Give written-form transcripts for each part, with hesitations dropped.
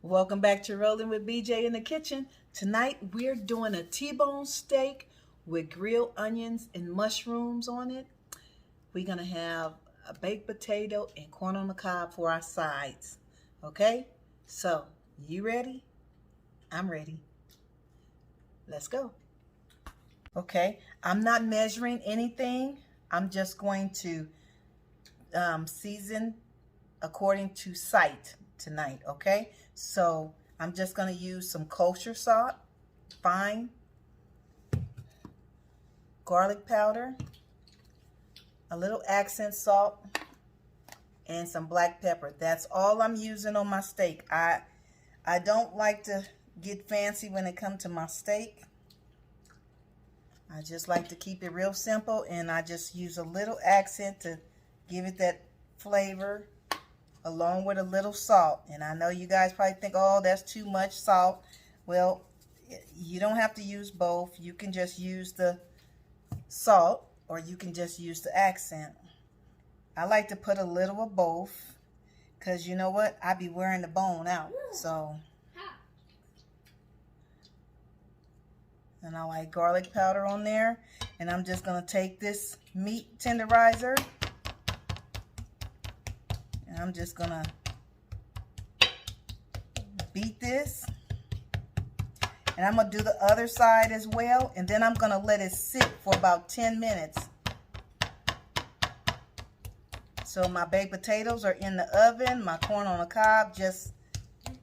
Welcome back to Rolling with BJ in the kitchen. Tonight we're doing a T-bone steak with grilled onions and mushrooms on it. We're going to have a baked potato and corn on the cob for our sides. Okay? So, you ready? I'm ready. Let's go. Okay, I'm not measuring anything. I'm just going to season according to sight tonight, okay? So I'm just going to use some kosher salt, fine, garlic powder, a little accent salt, and some black pepper. That's all I'm using on my steak. I don't like to get fancy when it comes to my steak. I just like to keep it real simple, and I just use a little accent to give it that flavor along with a little salt. And I know you guys probably think, oh, that's too much salt. Well, you don't have to use both. You can just use the salt, or you can just use the accent. I like to put a little of both, because you know what? I be wearing the bone out. So, and I like garlic powder on there. And I'm just going to take this meat tenderizer, and I'm just going to beat this. And I'm going to do the other side as well. And then I'm going to let it sit for about 10 minutes. So my baked potatoes are in the oven. My corn on the cob,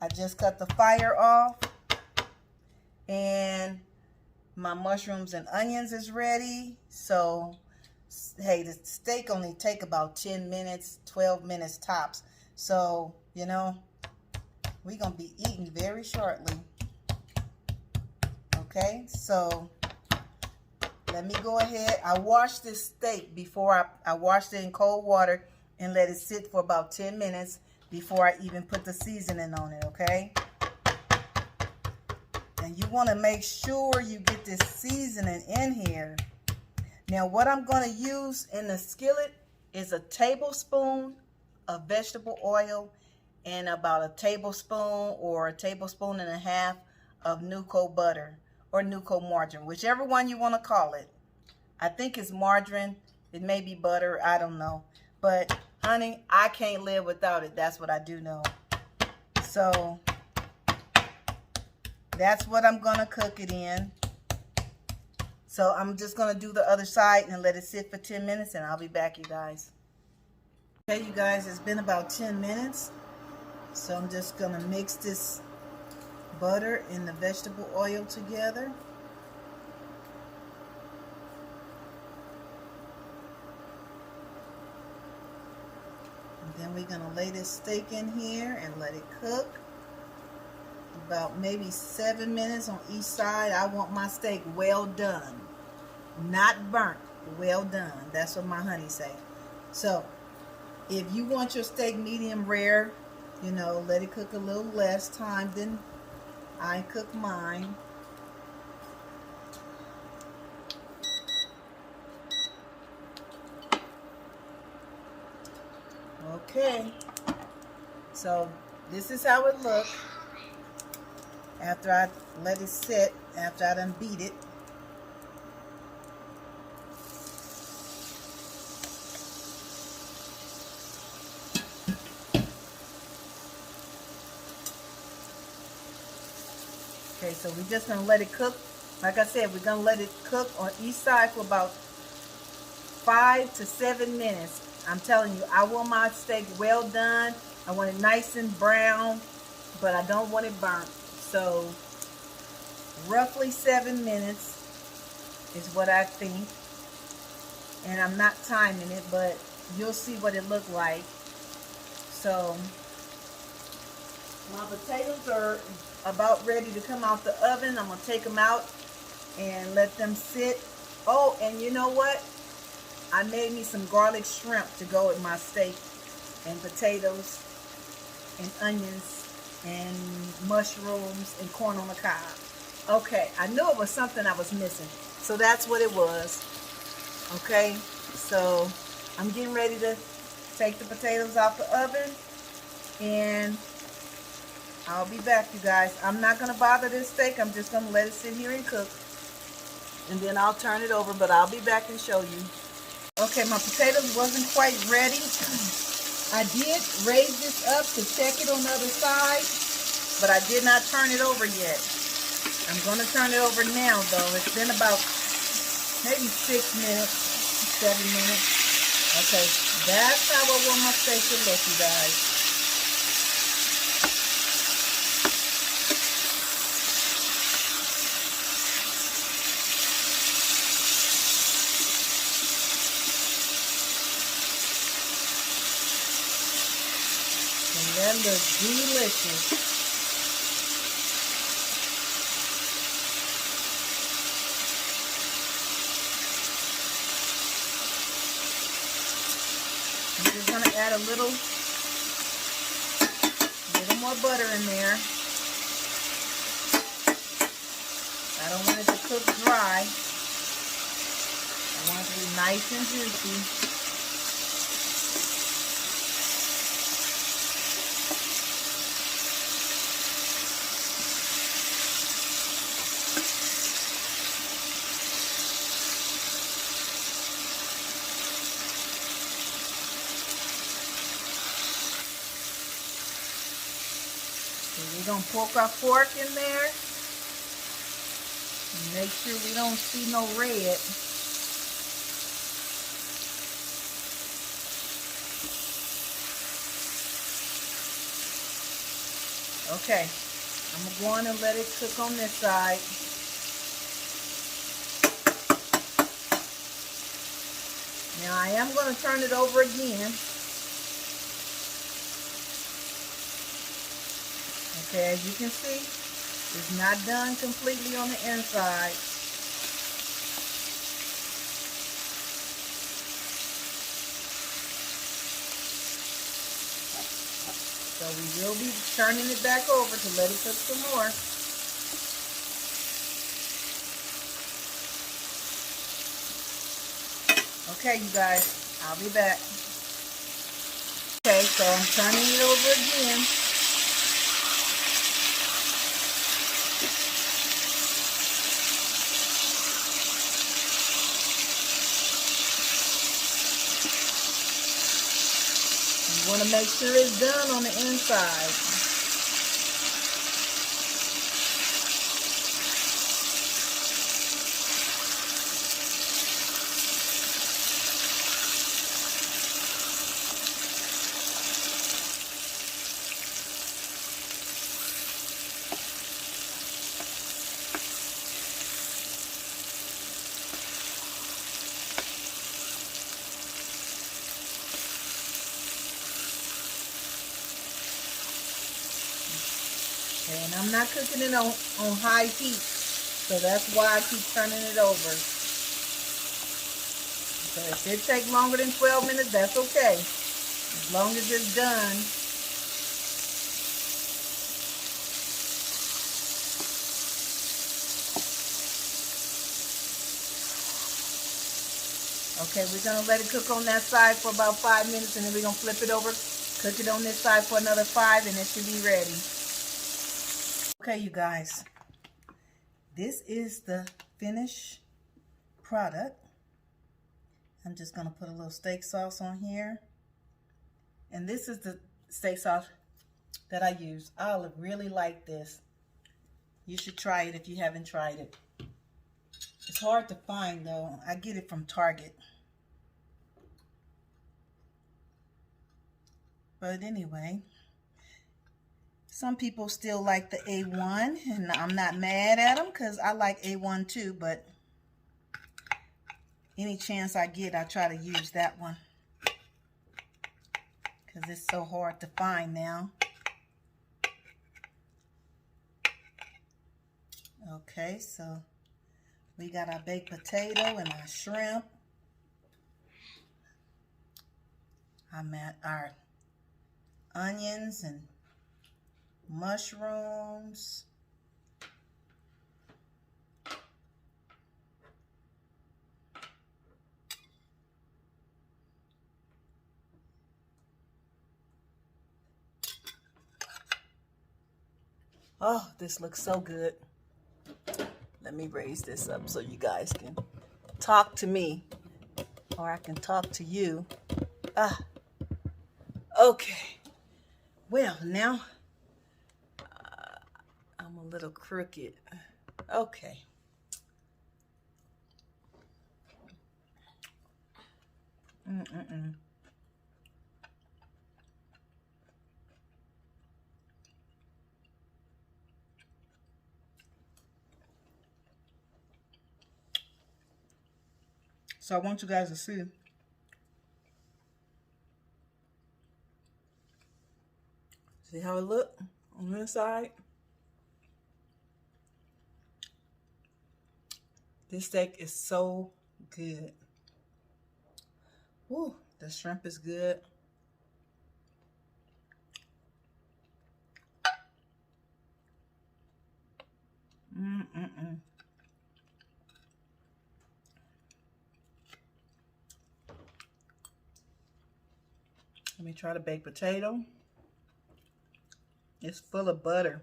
I just cut the fire off. And my mushrooms and onions is ready. So, hey, the steak only take about 10 minutes, 12 minutes tops. So, you know, we're going to be eating very shortly. Okay, so let me go ahead. I washed this steak before I washed it in cold water and let it sit for about 10 minutes before I even put the seasoning on it, okay? And you want to make sure you get this seasoning in here. Now, what I'm going to use in the skillet is a tablespoon of vegetable oil and about a tablespoon or a tablespoon and a half of Nuco butter or Nuco margarine, whichever one you want to call it. I think it's margarine. It may be butter. I don't know. But, honey, I can't live without it. That's what I do know. So that's what I'm going to cook it in. So I'm just going to do the other side and let it sit for 10 minutes, and I'll be back, you guys. Okay, you guys, it's been about 10 minutes. So I'm just going to mix this butter and the vegetable oil together. And then we're going to lay this steak in here and let it cook. About maybe 7 minutes on each side. I want my steak well done. Not burnt, well done. That's what my honey say. So, if you want your steak medium rare, you know, let it cook a little less time than I cook mine. Okay. So, this is how it looks after I let it sit, after I done beat it. Okay, so we're just going to let it cook. Like I said, we're going to let it cook on each side for about 5 to 7 minutes. I'm telling you, I want my steak well done. I want it nice and brown, but I don't want it burnt. So, roughly 7 minutes is what I think. And I'm not timing it, but you'll see what it looked like. So, my potatoes are about ready to come out the oven. I'm going to take them out and let them sit. Oh, and you know what? I made me some garlic shrimp to go with my steak and potatoes and onions and mushrooms and corn on the cob. Okay, I knew it was something I was missing. So that's what it was. Okay, so I'm getting ready to take the potatoes out the oven, and I'll be back, you guys. I'm not going to bother this steak. I'm just going to let it sit here and cook. And then I'll turn it over, but I'll be back and show you. Okay, my potatoes wasn't quite ready. I did raise this up to check it on the other side, but I did not turn it over yet. I'm going to turn it over now, though. It's been about maybe 6 minutes, 7 minutes. Okay, that's how I want my steak to look, you guys. And that looks delicious. I'm just going to add a little more butter in there. I don't want it to cook dry. I want it to be nice and juicy. We're going to poke our fork in there. And make sure we don't see no red. Okay, I'm going to go on and let it cook on this side. Now I am going to turn it over again. Okay, as you can see, it's not done completely on the inside. So we will be turning it back over to let it cook some more. Okay, you guys, I'll be back. Okay, so I'm turning it over again. You want to make sure it's done on the inside. And I'm not cooking it on high heat, so that's why I keep turning it over. So if it takes longer than 12 minutes, that's okay, as long as it's done. Okay, we're going to let it cook on that side for about 5 minutes, and then we're going to flip it over, cook it on this side for another 5, and it should be ready. Okay, you guys, this is the finished product. I'm just going to put a little steak sauce on here. And this is the steak sauce that I use. I really like this. You should try it if you haven't tried it. It's hard to find though. I get it from Target. But anyway, some people still like the A1, and I'm not mad at them because I like A1 too, but any chance I get, I try to use that one because it's so hard to find now. Okay, so we got our baked potato and our shrimp. I'm at our onions and mushrooms. Oh, this looks so good. Let me raise this up so you guys can talk to me, or I can talk to you. Okay. Well, now I'm a little crooked. Okay. So I want you guys to see. See how it look on this side? This steak is so good. Woo, the shrimp is good. Let me try the baked potato. It's full of butter.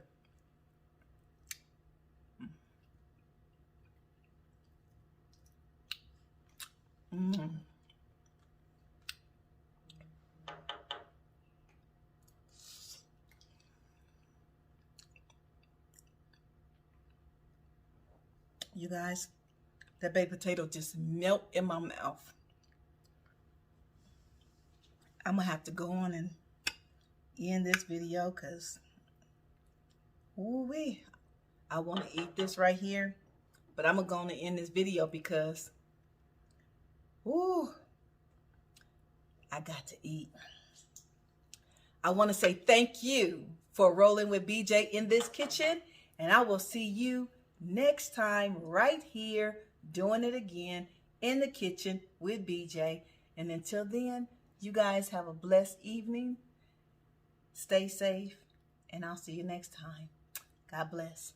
You guys, that baked potato just melt in my mouth. I'm gonna have to go on and end this video because, ooh-wee, I want to eat this right here. But I'm going to end this video because, ooh, I got to eat. I want to say thank you for rolling with BJ in this kitchen. And I will see you next time right here doing it again in the kitchen with BJ. And until then, you guys have a blessed evening. Stay safe. And I'll see you next time. God bless.